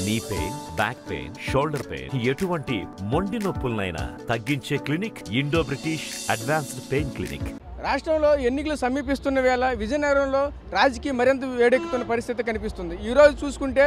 Knee pain, back pain, shoulder pain, ఎటువంటి మొండి నొప్పులనైనా తగ్గించే clinic Indo British advanced pain clinic. రాష్ట్రంలో ఎన్నికలు సమీపిస్తున్న వేళ విజయనగరంలో రాజకీయం మరింత వేడెక్కుతున్న పరిస్థితి కనిపిస్తుంది. ఈరోజు చూసుకుంటే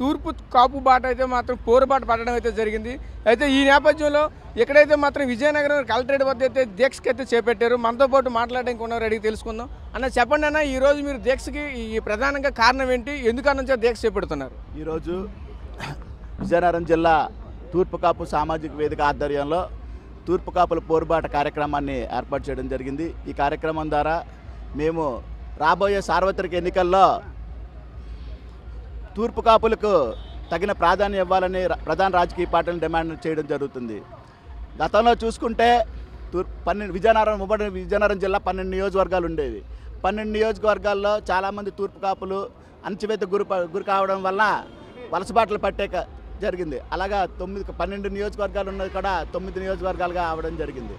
తూర్పు కాపు బాట అయితే మాత్రం పోరుబాట పడడం అయితే జరిగింది. అయితే ఈ నేపథ్యంలో ఎక్కడైతే మాత్రం విజయనగరం కలెక్టరేట్ వద్ద అయితే దీక్షకి అయితే చేపట్టారు. మనతో పాటు మాట్లాడడానికి ఉన్నారు, అడిగి తెలుసుకుందాం. అన్న చెప్పండి అన్న, ఈరోజు మీరు దీక్షకి ఈ ప్రధానంగా కారణం ఏంటి, ఎందుకన్నా దీక్ష చేపడుతున్నారు? ఈరోజు విజయనగరం జిల్లా తూర్పు కాపు సామాజిక వేదిక ఆధ్వర్యంలో తూర్పు కాపుల పోరుబాట కార్యక్రమాన్ని ఏర్పాటు చేయడం జరిగింది. ఈ కార్యక్రమం ద్వారా మేము రాబోయే సార్వత్రిక ఎన్నికల్లో తూర్పు కాపులకు తగిన ప్రాధాన్యం ఇవ్వాలని ప్రధాన రాజకీయ పార్టీలను డిమాండ్ చేయడం జరుగుతుంది. గతంలో చూసుకుంటే విజయనగరం జిల్లా 12 నియోజకవర్గాలు ఉండేవి. 12 నియోజకవర్గాల్లో చాలామంది తూర్పు కాపులు అణచివేత గురి కావడం వల్ల వలసబాటలు పట్టే జరిగింది. అలాగా 12 నియోజకవర్గాలు ఉన్నది కూడా 9 నియోజకవర్గాలుగా అవడం జరిగింది.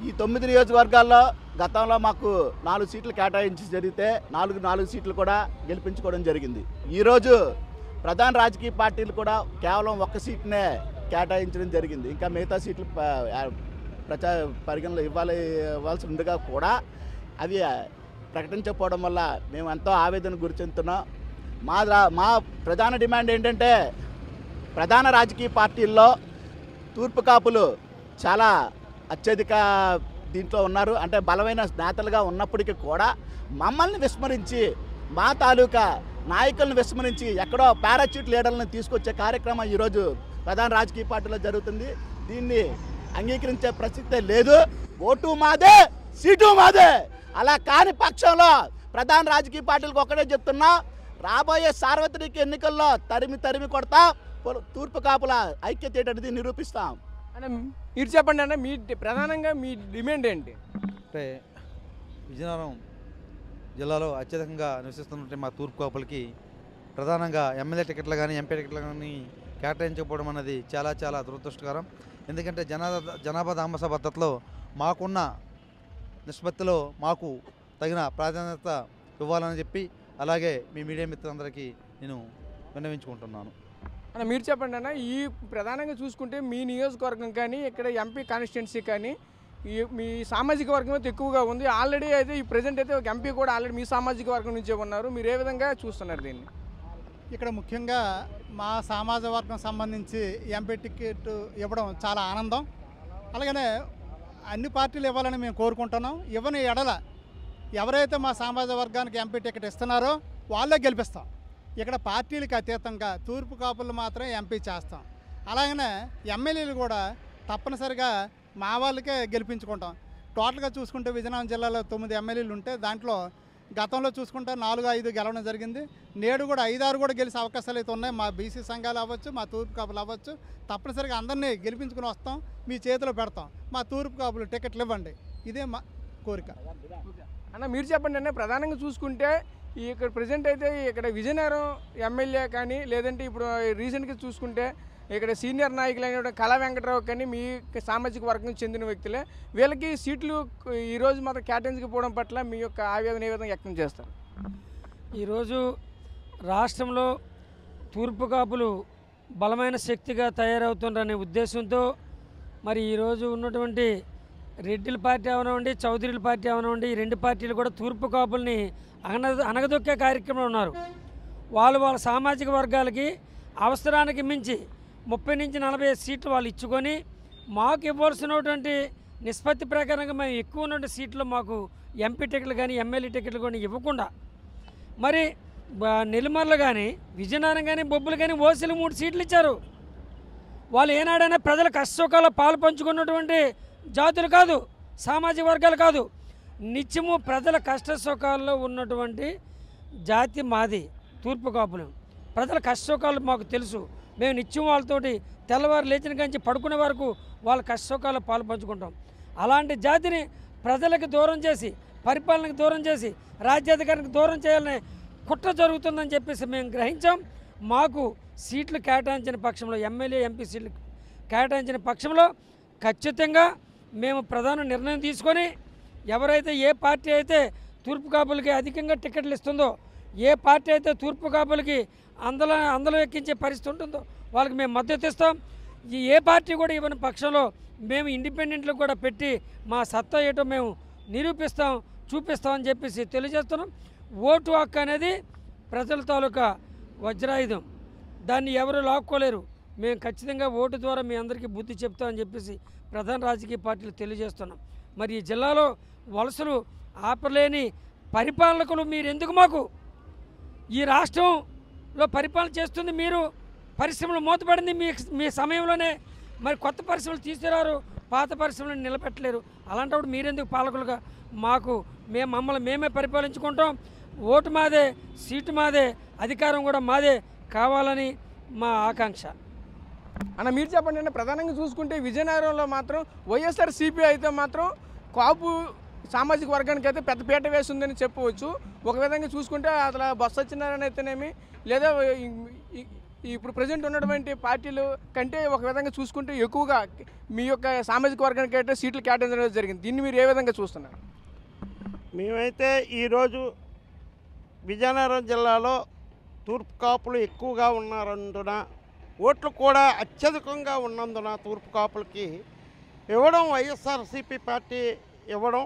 ఈ 9 నియోజకవర్గాల్లో గతంలో మాకు 4 సీట్లు కేటాయించి జరిగితే 4 సీట్లు కూడా గెలిపించుకోవడం జరిగింది. ఈరోజు ప్రధాన రాజకీయ పార్టీలు కూడా కేవలం 1 సీట్నే కేటాయించడం జరిగింది. ఇంకా మిగతా సీట్లు పరిగణలో ఇవ్వాల్సి ఉండగా కూడా అవి ప్రకటించకపోవడం వల్ల మేము ఎంతో ఆవేదన గురి చెందుతున్నాం. మా ప్రధాన డిమాండ్ ఏంటంటే, ప్రధాన రాజకీయ పార్టీల్లో తూర్పు కాపులు చాలా అత్యధిక దీంట్లో ఉన్నారు. అంటే బలమైన నేతలుగా ఉన్నప్పటికీ కూడా మమ్మల్ని విస్మరించి, మా తాలూకా నాయకులను విస్మరించి ఎక్కడో పారాచూట్ లీడర్లను తీసుకొచ్చే కార్యక్రమం ఈరోజు ప్రధాన రాజకీయ పార్టీలో జరుగుతుంది. దీన్ని అంగీకరించే ప్రసక్తే లేదు. ఓటు మాదే, సీటు మాదే. అలా కాని పక్షంలో ప్రధాన రాజకీయ పార్టీలకు ఒక్కడే చెప్తున్నా, రాబోయే సార్వత్రిక ఎన్నికల్లో తరిమి కొడతా తూర్పు కాపుల ఐక్యత ఏంటనేది నిరూపిస్తాం. అన్న మీరు చెప్పండి అన్న, ప్రధానంగా మీ డిమాండ్ ఏంటి? అంటే విజయనగరం జిల్లాలో అత్యధికంగా నివసిస్తున్నట్టు మా తూర్పు కాపులకి ప్రధానంగా ఎమ్మెల్యే టికెట్లు కానీ ఎంపీ టికెట్లు కానీ కేటాయించకపోవడం అనేది చాలా చాలా దురదృష్టకరం. ఎందుకంటే జనాభా దాంబస పద్ధతిలో మాకున్న నిష్పత్తిలో మాకు తగిన ప్రాధాన్యత ఇవ్వాలని చెప్పి, అలాగే మీ మీడియా మిత్రులందరికీ నేను విన్నవించుకుంటున్నాను. అన్న మీరు చెప్పండి అన్న, ఈ ప్రధానంగా చూసుకుంటే మీ నియోజకవర్గం కానీ ఇక్కడ ఎంపీ కాన్స్టిట్యున్సీ కానీ మీ సామాజిక వర్గం అయితే ఎక్కువగా ఉంది. ఆల్రెడీ అయితే ఈ ప్రజెంట్ అయితే ఒక ఎంపీ కూడా ఆల్రెడీ మీ సామాజిక వర్గం నుంచే ఉన్నారు. మీరు ఏ విధంగా చూస్తున్నారు దీన్ని? ఇక్కడ ముఖ్యంగా మా సామాజిక వర్గం సంబంధించి ఎంపీ టికెట్ ఇవ్వడం చాలా ఆనందం. అలాగనే అన్ని పార్టీలు ఇవ్వాలని మేము కోరుకుంటున్నాం. ఇవ్వని ఎడల ఎవరైతే మా సామాజిక వర్గానికి ఎంపీ టికెట్ ఇస్తున్నారో వాళ్ళే గెలిపిస్తాం. ఇక్కడ పార్టీలకు అతీతంగా తూర్పు కాపులు మాత్రం ఎంపీ చేస్తాం. అలాగనే ఎమ్మెల్యేలు కూడా తప్పనిసరిగా మా వాళ్ళకే గెలిపించుకుంటాం. టోటల్గా చూసుకుంటే విజయనగరం జిల్లాలో 9 ఎమ్మెల్యేలు ఉంటే దాంట్లో గతంలో చూసుకుంటే 4-5 గెలవడం జరిగింది. నేడు కూడా 5-6 కూడా గెలిచే అవకాశాలు అయితే ఉన్నాయి. మా బీసీ సంఘాలు అవ్వచ్చు, మా తూర్పు కాపులు అవ్వచ్చు, తప్పనిసరిగా అందరినీ గెలిపించుకుని వస్తాం, మీ చేతిలో పెడతాం. మా తూర్పు కాపులు టికెట్లు ఇవ్వండి, ఇదే మా కోరిక. అన్న మీరు చెప్పండి అన్న, ప్రధానంగా చూసుకుంటే ఇక్కడ ప్రజెంట్ అయితే ఇక్కడ విజయనగరం ఎమ్మెల్యే కానీ, లేదంటే ఇప్పుడు రీసెంట్గా చూసుకుంటే ఇక్కడ సీనియర్ నాయకులైన కళా వెంకటరావు కానీ మీ సామాజిక వర్గం చెందిన వ్యక్తులే, వీళ్ళకి సీట్లు ఈరోజు మాత్రం కేటాయించకపోవడం పట్ల మీ యొక్క ఆవేదన ఏ విధంగా వ్యక్తం చేస్తారు? ఈరోజు రాష్ట్రంలో తూర్పు కాపులు బలమైన శక్తిగా తయారవుతుందనే ఉద్దేశంతో మరి ఈరోజు ఉన్నటువంటి రెడ్డిల పార్టీ అవనివ్వండి, చౌదరుల పార్టీ అవనివ్వండి, ఈ 2 పార్టీలు కూడా తూర్పు కాపుల్ని అనగదొక్కే కార్యక్రమంలో ఉన్నారు. వాళ్ళ సామాజిక వర్గాలకి అవసరానికి మించి 30 నుంచి 40 సీట్లు వాళ్ళు ఇచ్చుకొని మాకు ఇవ్వాల్సినటువంటి నిష్పత్తి ప్రకారంగా మేము ఎక్కువ ఉన్నటువంటి సీట్లు మాకు ఎంపీ టికెట్లు కానీ ఎమ్మెల్యే టికెట్లు కానీ ఇవ్వకుండా, మరి నెల్లిమర్లు కానీ విజయనగరం కానీ బొబ్బులు కానీ ఓసీలు 3 సీట్లు ఇచ్చారు. వాళ్ళు ఏనాడైనా ప్రజల కష్టసుఖాల్లో పాలు పంచుకున్నటువంటి జాతులు కాదు, సామాజిక వర్గాలు కాదు. నిత్యము ప్రజల కష్ట సుఖాల్లో ఉన్నటువంటి జాతి మాది తూర్పు కాపులు. ప్రజల కష్ట సుఖాలు మాకు తెలుసు. మేము నిత్యం వాళ్ళతోటి తెల్లవారు లేచిన కంచి పడుకునే వరకు వాళ్ళ కష్ట సుఖాల్లో పాలు పంచుకుంటాం. అలాంటి జాతిని ప్రజలకు దూరం చేసి, పరిపాలనకు దూరం చేసి, రాజ్యాధికారానికి దూరం చేయాలనే కుట్ర జరుగుతుందని చెప్పేసి మేము గ్రహించాం. మాకు సీట్లు కేటాయించిన పక్షంలో, ఎమ్మెల్యే ఎంపీ సీట్లు కేటాయించిన పక్షంలో ఖచ్చితంగా మేము ప్రధాన నిర్ణయం తీసుకొని ఎవరైతే ఏ పార్టీ అయితే తూర్పు కాపులకి అధికంగా టికెట్లు ఇస్తుందో, ఏ పార్టీ అయితే తూర్పు కాపులకి అందులో ఎక్కించే పరిస్థితి ఉంటుందో వాళ్ళకి మేము మద్దతు ఇస్తాం. ఏ పార్టీ కూడా ఇవ్వని పక్షంలో మేము ఇండిపెండెంట్లు కూడా పెట్టి మా సత్తా ఏటో మేము నిరూపిస్తాం, చూపిస్తామని చెప్పేసి తెలియజేస్తున్నాం. ఓటు హక్కు అనేది ప్రజల తాలూకా వజ్రాయుధం, దాన్ని ఎవరు లాక్కోలేరు. మేము ఖచ్చితంగా ఓటు ద్వారా మీ అందరికీ బుద్ధి చెప్తామని చెప్పేసి ప్రధాన రాజకీయ పార్టీలు తెలియజేస్తున్నాం. మరి ఈ జిల్లాలో వలసలు ఆపలేని పరిపాలకులు మీరు ఎందుకు? మాకు ఈ రాష్ట్రంలో పరిపాలన చేస్తుంది మీరు, పరిశ్రమలు మూతపడింది మీ సమయంలోనే. మరి కొత్త పరిశ్రమలు తీసుకురారు, పాత పరిశ్రమలను నిలబెట్టలేరు. అలాంటప్పుడు మీరెందుకు పాలకులుగా? మమ్మల్ని మేమే పరిపాలించుకుంటాం. ఓటు మాదే, సీటు మాదే, అధికారం కూడా మాదే కావాలని మా ఆకాంక్ష. అన్న మీరు చెప్పండి అన్న, ప్రధానంగా చూసుకుంటే విజయనగరంలో మాత్రం వైఎస్ఆర్సీపీ అయితే మాత్రం కాపు సామాజిక వర్గానికి అయితే పెద్ద పీట వేస్తుందని చెప్పవచ్చు. ఒక విధంగా చూసుకుంటే అసలు బొత్స సత్యనారాయణ అయితేనేమి, లేదా ఇప్పుడు ప్రజెంట్ ఉన్నటువంటి పార్టీలు కంటే ఒక విధంగా చూసుకుంటే ఎక్కువగా మీ యొక్క సామాజిక వర్గానికి అయితే సీట్లు కేటాయించడం జరిగింది. దీన్ని మీరు ఏ విధంగా చూస్తున్నారు? మేమైతే ఈరోజు విజయనగరం జిల్లాలో తూర్పు కాపులు ఎక్కువగా ఉన్నారందున, ఓట్లు కూడా అత్యధికంగా ఉన్నందున తూర్పు కాపులకి ఇవ్వడం, వైఎస్ఆర్సీపీ పార్టీ ఇవ్వడం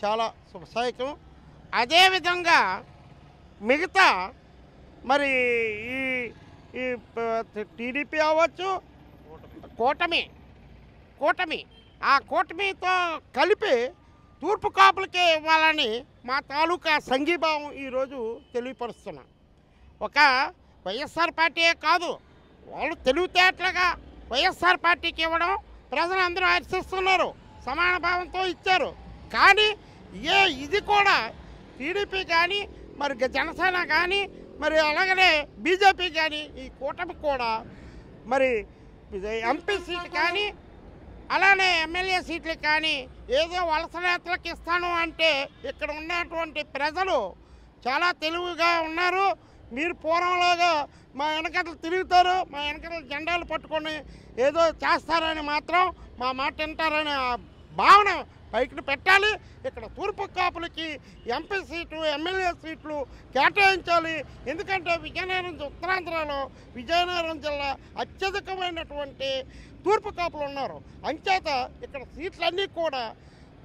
చాలా శుభసాయకం. అదేవిధంగా మిగతా మరి ఈ టీడీపీ అవ్వచ్చు, కూటమి ఆ కూటమితో కలిపి తూర్పు కాపులకే ఇవ్వాలని మా తాలూకా సంఘీభావం ఈరోజు తెలియపరుస్తున్నాం. ఒక వైఎస్ఆర్ పార్టీయే కాదు, వాళ్ళు తెలివితేటలుగా వైఎస్ఆర్ పార్టీకి ఇవ్వడం ప్రజలందరూ హర్షిస్తున్నారు, సమాన భావంతో ఇచ్చారు. కానీ ఇది కూడా టీడీపీ కానీ, మరి జనసేన కానీ, మరి అలాగనే బీజేపీ కానీ, ఈ కూటమి కూడా మరి ఎంపీ సీటు కానీ, అలానే ఎమ్మెల్యే సీట్లు కానీ ఏదో వలస నేతలకు ఇస్తాను అంటే ఇక్కడ ఉన్నటువంటి ప్రజలు చాలా తెలివిగా ఉన్నారు. మీరు పూర్వంలాగా మా వెనకట్లు తిరుగుతారు, మా వెనకట్లు జెండాలు పట్టుకొని ఏదో చేస్తారని మాత్రం మా మాట వింటారని ఆ భావన పైకి పెట్టాలి. ఇక్కడ తూర్పు కాపులకి ఎంపీ సీటు, ఎమ్మెల్యే సీట్లు కేటాయించాలి. ఎందుకంటే విజయనగరం ఉత్తరాంధ్రలో విజయనగరం జిల్లా అత్యధికమైనటువంటి తూర్పు కాపులు ఉన్నారు. అంచేత ఇక్కడ సీట్లన్నీ కూడా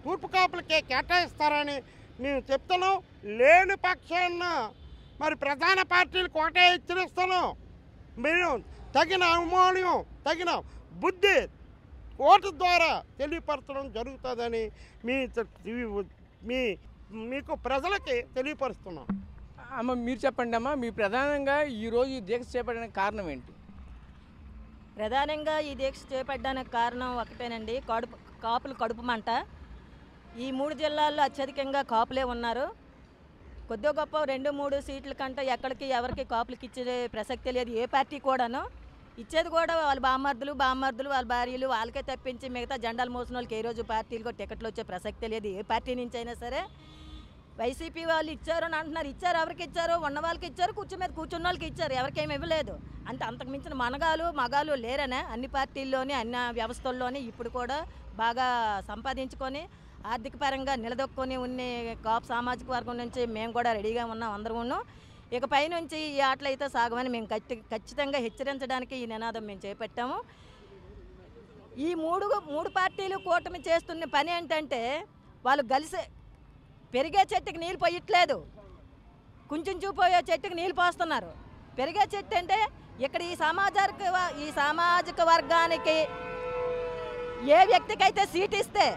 తూర్పు కాపులకే కేటాయిస్తారని మేము చెప్తున్నాం. లేని పక్షాన మరి ప్రధాన పార్టీలు కోటే హెచ్చరిస్తాను. మీరు తగిన అవమానం, తగిన బుద్ధి ఓటు ద్వారా తెలియపరచడం జరుగుతుందని మీకు ప్రజలకి తెలియపరుస్తున్నాం. అమ్మ మీరు చెప్పండి అమ్మ, మీ ప్రధానంగా ఈరోజు ఈ దీక్ష చేపట్టడానికి కారణం ఏంటి? ప్రధానంగా ఈ దీక్ష చేపట్టడానికి కారణం ఒకటేనండి, కాపులు కడుపు మంట. ఈ 3 జిల్లాల్లో అత్యధికంగా కాపులే ఉన్నారు. కొద్దిగా గొప్ప 2-3 సీట్ల కంటే ఎవరికి కాపులకి ఇచ్చే ప్రసక్తి లేదు. ఏ పార్టీ కూడాను ఇచ్చేది కూడా వాళ్ళ బామ్మర్దులు వాళ్ళ భార్యలు వాళ్ళకే తప్పించి మిగతా జెండాలు మోసిన వాళ్ళకి ఏ రోజు పార్టీలకు టికెట్లు వచ్చే ప్రసక్తే లేదు. ఏ పార్టీ నుంచి అయినా సరే వైసీపీ వాళ్ళు ఇచ్చారు అని అంటున్నారు. ఇచ్చారు, ఎవరికి ఇచ్చారు? ఉన్న వాళ్ళకి ఇచ్చారు, కూర్చున్న వాళ్ళకి ఇచ్చారు, ఎవరికేమి ఇవ్వలేదు. అంతకు మించిన మగాలు లేరనే అన్ని పార్టీల్లోని, అన్ని వ్యవస్థల్లోని ఇప్పుడు కూడా బాగా సంపాదించుకొని ఆర్థిక పరంగా నిలదొక్కుని ఉన్న కాపు సామాజిక వర్గం నుంచి మేము కూడా రెడీగా ఉన్నాం. అందరూ ఇక పైనుంచి ఈ ఆటలు అయితే సాగమని మేము ఖచ్చితంగా హెచ్చరించడానికి ఈ నినాదం మేము చేపట్టాము. ఈ మూడు పార్టీలు కూటమి చేస్తున్న పని ఏంటంటే వాళ్ళు కలిసి పెరిగే చెట్టుకి నీళ్ళు పోయట్లేదు, కొంచెం చూపోయే చెట్టుకి నీళ్ళు పోస్తున్నారు. పెరిగే చెట్టు అంటే ఇక్కడ ఈ సామాజిక వర్గానికి ఏ వ్యక్తికైతే సీట్ ఇస్తే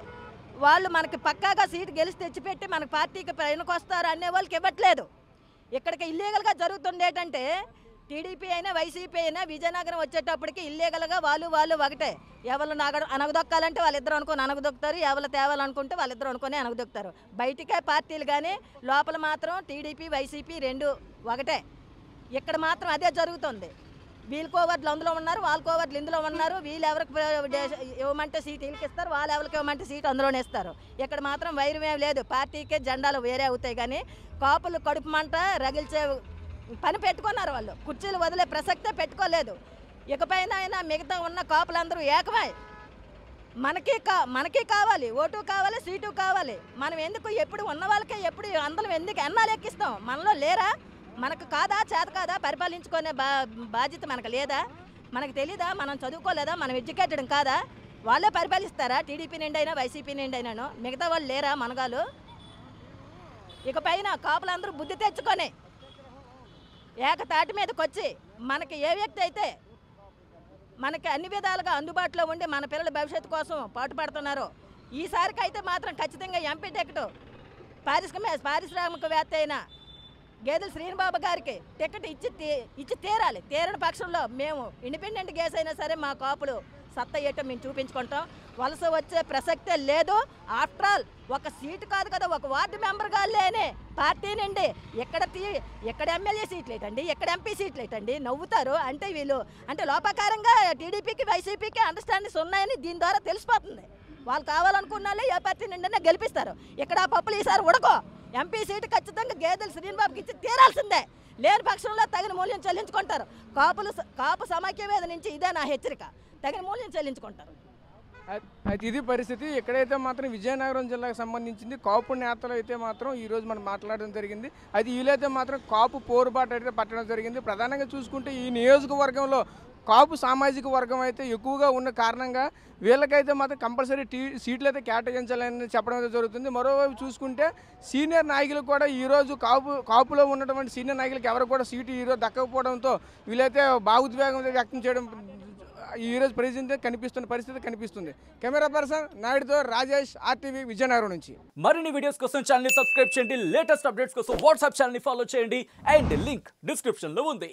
వాళ్ళు మనకి పక్కాగా సీటు గెలిచి తెచ్చిపెట్టి మన పార్టీకి పైనకొస్తారు అనే వాళ్ళకి ఇవ్వట్లేదు. ఇక్కడికి ఇల్లీగల్గా జరుగుతుంది ఏంటంటే టీడీపీ అయినా వైసీపీ అయినా విజయనగరం వచ్చేటప్పటికి ఇల్లీగల్గా వాళ్ళు ఒకటే. ఎవరు అనగదొక్కాలంటే వాళ్ళిద్దరు అనుకొని అనగదొక్కుతారు, ఎవరు తేవాలనుకుంటే వాళ్ళిద్దరు అనుకొని అనగదొక్కుతారు. బయటికే పార్టీలు కానీ లోపల మాత్రం టీడీపీ వైసీపీ 2 ఒకటే. ఇక్కడ మాత్రం అదే జరుగుతుంది. వీళ్ళ కోవర్లు అందులో ఉన్నారు, వాళ్ళ కోవర్లు ఇందులో ఉన్నారు. వీళ్ళు ఎవరికి ఇవ్వమంటే సీట్ వీళ్ళకి ఇస్తారు, వాళ్ళు ఎవరికి ఇవ్వమంటే సీట్ అందులోనే ఇస్తారు. ఇక్కడ మాత్రం వైరం ఏం లేదు. పార్టీకే జెండాలు వేరే అవుతాయి కానీ కాపులు కడుపు మంట రగిల్చే పని పెట్టుకున్నారు. వాళ్ళు కుర్చీలు వదిలే ప్రసక్తే పెట్టుకోలేదు. ఇకపైన అయినా మిగతా ఉన్న కాపులందరూ ఏకమై మనకి కావాలి, ఓటు కావాలి, సీటు కావాలి. మనం ఎందుకు ఎప్పుడు ఉన్న వాళ్ళకే ఎప్పుడు అందరం ఎందుకు ఎన్నాళ్ళు ఎక్కిస్తాం? మనలో లేరా? మనకు కాదా చేత కాదా పరిపాలించుకునే బాధ్యత మనకు లేదా? మనకు తెలీదా? మనం చదువుకోలేదా? మనం ఎడ్యుకేటెడ్ కాదా? వాళ్ళే పరిపాలిస్తారా? టీడీపీ నుండి అయినా వైసీపీ నుండి అయినాను మిగతా వాళ్ళు లేరా మనగాలు? ఇకపైన కాపులందరూ బుద్ధి తెచ్చుకొని ఏకతాటి మీదకి వచ్చి మనకి ఏ వ్యక్తి అయితే మనకి అన్ని విధాలుగా అందుబాటులో ఉండి మన పిల్లల భవిష్యత్తు కోసం పాటుపడుతున్నారో ఈసారికైతే మాత్రం ఖచ్చితంగా ఎంపీ టికెట్ పారిశ్రామికవేత్త అయిన గేదెల శ్రీనిబాబు గారికి టికెట్ ఇచ్చి తీరాలి. తీరని పక్షంలో మేము ఇండిపెండెంట్ గేస్ అయినా సరే మా కాపులు సత్తా ఏటో మేము చూపించుకుంటాం. వలస వచ్చే ప్రసక్తే లేదు. ఆఫ్టర్ ఆల్ ఒక సీటు కాదు కదా, ఒక వార్డు మెంబర్గా లేని పార్టీ నుండి ఎక్కడ ఎమ్మెల్యే సీట్లు ఏంటండి, ఎక్కడ ఎంపీ సీట్లు ఏంటండి? నవ్వుతారు. అంటే వీళ్ళు అంటే లోపకారంగా టీడీపీకి వైసీపీకి అండర్స్టాండింగ్స్ ఉన్నాయని దీని ద్వారా తెలిసిపోతుంది. వాళ్ళు కావాలనుకున్న వాళ్ళే ఏ పార్టీ నుండి గెలిపిస్తారు. ఇక్కడ ఆ పప్పులు ఈసారి ఉడకో. ఎంపీ సీటు ఖచ్చితంగా గేదెల శ్రీనిబాబుకి ఇచ్చి తీరాల్సిందే. లేని పక్షంలో తగిన మూల్యం చెల్లించుకుంటారు. కాపు సమాఖ్యవేద నుంచి ఇదే నా హెచ్చరిక. తగిన మూల్యం చెల్లించుకుంటారు. అయితే ఇది పరిస్థితి. ఎక్కడైతే మాత్రం విజయనగరం జిల్లాకు సంబంధించింది కాపు నేతలు అయితే మాత్రం ఈరోజు మనం మాట్లాడడం జరిగింది. అయితే వీళ్ళైతే మాత్రం కాపు పోరుబాటు అయితే పట్టడం జరిగింది. ప్రధానంగా చూసుకుంటే ఈ నియోజకవర్గంలో కాపు సామాజిక వర్గం అయితే ఎక్కువగా ఉన్న కారణంగా వీళ్ళకైతే మాత్రం కంపల్సరీ సీట్లు అయితే కేటాయించాలని చెప్పడం అయితే జరుగుతుంది. మరోవైపు చూసుకుంటే సీనియర్ నాయకులు కూడా ఈరోజు కాపులో ఉన్నటువంటి సీనియర్ నాయకులకు ఎవరు కూడా సీటు ఈరోజు దక్కకపోవడంతో వీళ్ళైతే భావోద్వేగం వ్యక్తం చేయడం ఈరోజు పరిస్థితి కనిపిస్తున్న పరిస్థితి కనిపిస్తుంది. కెమెరా పర్సన్ నాయుడుతో రాజేష్, RTV విజయనగరం నుంచి. మరిన్ని వీడియోస్ కోసం ఛానల్ ని సబ్స్క్రైబ్ చేయండి. లేటెస్ట్ అప్డేట్స్ కోసం వాట్సాప్ ఛానల్ ని ఫాలో చేయండి. అండ్ లింక్ డిస్క్రిప్షన్ లో ఉంది.